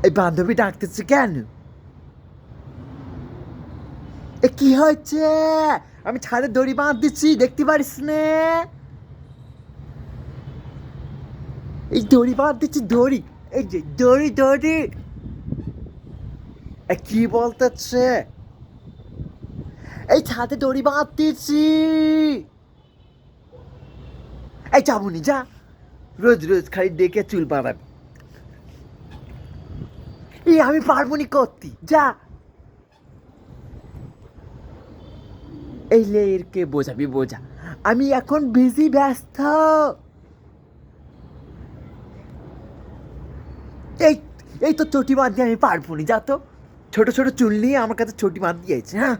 এই বান্ধবী ডাকতেছে কেন? এ কি হয়েছে? আমি ছাদে দড়ি বাঁধ দিচ্ছি, দেখতে পারিস নে? এই দড়ি বাঁধ দিচ্ছি, দড়ি। এই যে দড়ি দড়ি। কি বলতেছে? এই ছাদে দড়ি বাঁধ দিচ্ছি। এই যাবনি, যা। রোজ রোজ খালি ডেকে চুল বাঁধাবি। এই আমি পারবো নি করতে, যা। এই লে, এর কে বোঝাবি, বোঝা। আমি এখন বিজি, ব্যস্ত। এই এই তো চটি বাঁধ দিয়ে আমি পারবো নি, যা তো। ছোট ছোট চুল নিয়ে আমার কাছে চটি বাঁধ দিয়েছে, হ্যাঁ।